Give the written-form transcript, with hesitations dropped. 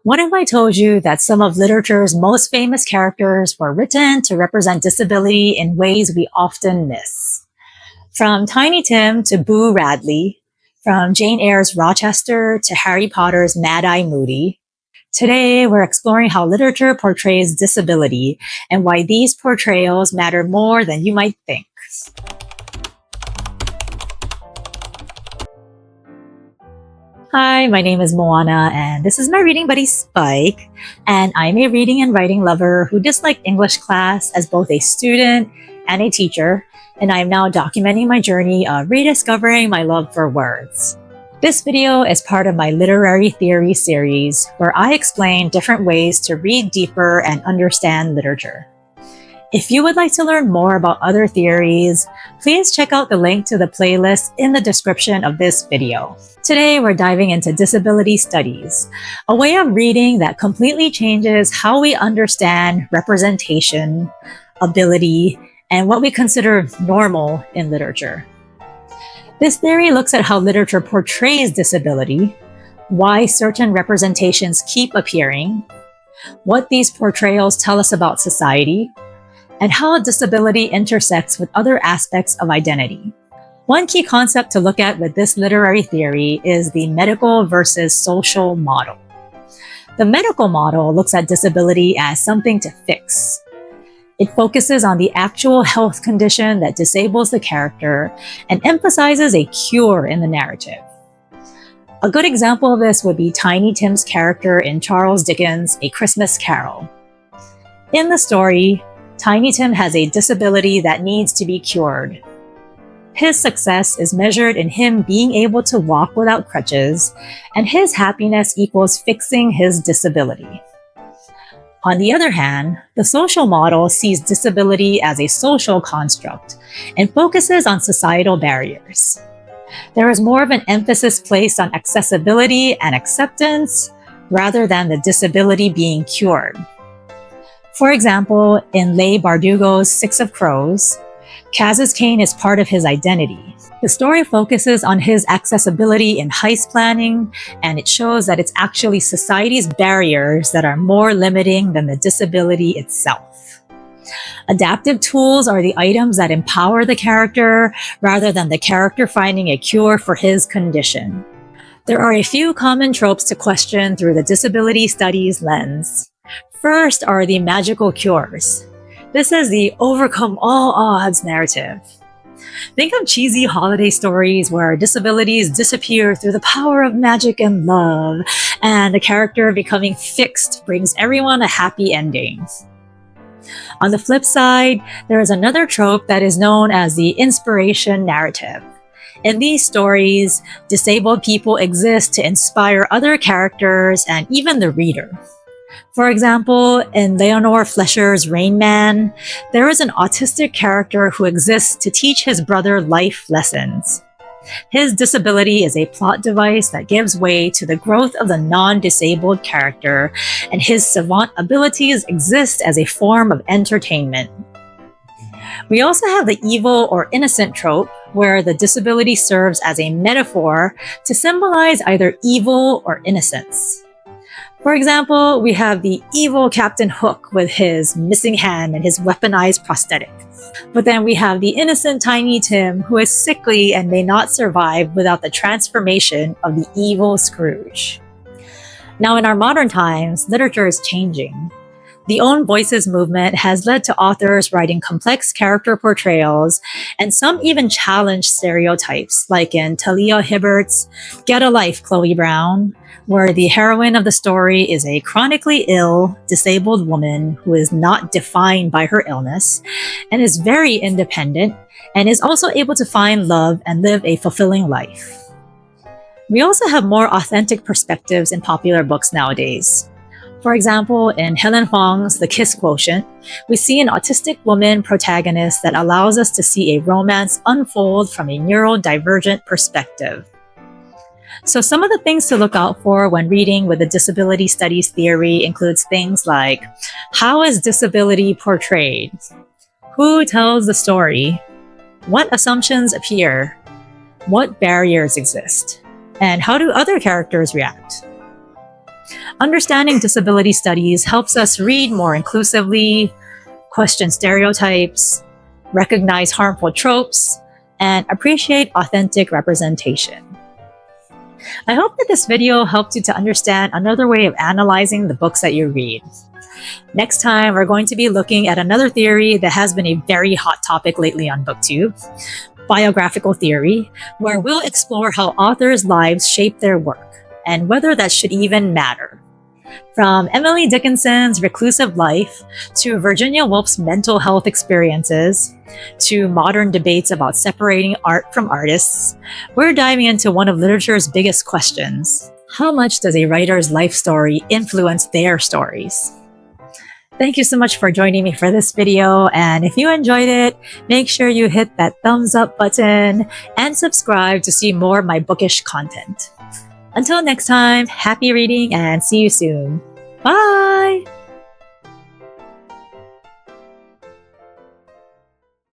What if I told you that some of literature's most famous characters were written to represent disability in ways we often miss? From Tiny Tim to Boo Radley, from Jane Eyre's Rochester to Harry Potter's Mad Eye Moody, today we're exploring how literature portrays disability and why these portrayals matter more than you might think. Hi, my name is Moana, and this is my reading buddy Spike, and I'm a reading and writing lover who disliked English class as both a student and a teacher, and I'm now documenting my journey of rediscovering my love for words. This video is part of my literary theory series, where I explain different ways to read deeper and understand literature. If you would like to learn more about other theories, please check out the link to the playlist in the description of this video. Today, we're diving into disability studies, a way of reading that completely changes how we understand representation, ability, and what we consider normal in literature. This theory looks at how literature portrays disability, why certain representations keep appearing, what these portrayals tell us about society, and how disability intersects with other aspects of identity. One key concept to look at with this literary theory is the medical versus social model. The medical model looks at disability as something to fix. It focuses on the actual health condition that disables the character and emphasizes a cure in the narrative. A good example of this would be Tiny Tim's character in Charles Dickens' A Christmas Carol. In the story, Tiny Tim has a disability that needs to be cured. His success is measured in him being able to walk without crutches, and his happiness equals fixing his disability. On the other hand, the social model sees disability as a social construct and focuses on societal barriers. There is more of an emphasis placed on accessibility and acceptance rather than the disability being cured. For example, in Leigh Bardugo's Six of Crows, Kaz's cane is part of his identity. The story focuses on his accessibility in heist planning, and it shows that it's actually society's barriers that are more limiting than the disability itself. Adaptive tools are the items that empower the character rather than the character finding a cure for his condition. There are a few common tropes to question through the disability studies lens. First are the magical cures. This is the overcome all odds narrative. Think of cheesy holiday stories where disabilities disappear through the power of magic and love, and the character becoming fixed brings everyone a happy ending. On the flip side, there is another trope that is known as the inspiration narrative. In these stories, disabled people exist to inspire other characters and even the reader. For example, in Leonore Flesher's Rain Man, there is an autistic character who exists to teach his brother life lessons. His disability is a plot device that gives way to the growth of the non-disabled character, and his savant abilities exist as a form of entertainment. We also have the evil or innocent trope, where the disability serves as a metaphor to symbolize either evil or innocence. For example, we have the evil Captain Hook with his missing hand and his weaponized prosthetic. But then we have the innocent Tiny Tim who is sickly and may not survive without the transformation of the evil Scrooge. Now in our modern times, literature is changing. The Own Voices movement has led to authors writing complex character portrayals, and some even challenge stereotypes, like in Talia Hibbert's Get a Life, Chloe Brown, where the heroine of the story is a chronically ill, disabled woman who is not defined by her illness, and is very independent, and is also able to find love and live a fulfilling life. We also have more authentic perspectives in popular books nowadays. For example, in Helen Huang's The Kiss Quotient, we see an autistic woman protagonist that allows us to see a romance unfold from a neurodivergent perspective. So some of the things to look out for when reading with the disability studies theory includes things like, how is disability portrayed? Who tells the story? What assumptions appear? What barriers exist? And how do other characters react? Understanding disability studies helps us read more inclusively, question stereotypes, recognize harmful tropes, and appreciate authentic representation. I hope that this video helped you to understand another way of analyzing the books that you read. Next time, we're going to be looking at another theory that has been a very hot topic lately on BookTube, biographical theory, where we'll explore how authors' lives shape their work and whether that should even matter. From Emily Dickinson's reclusive life to Virginia Woolf's mental health experiences to modern debates about separating art from artists, we're diving into one of literature's biggest questions. How much does a writer's life story influence their stories? Thank you so much for joining me for this video, and if you enjoyed it, make sure you hit that thumbs up button and subscribe to see more of my bookish content. Until next time, happy reading and see you soon. Bye!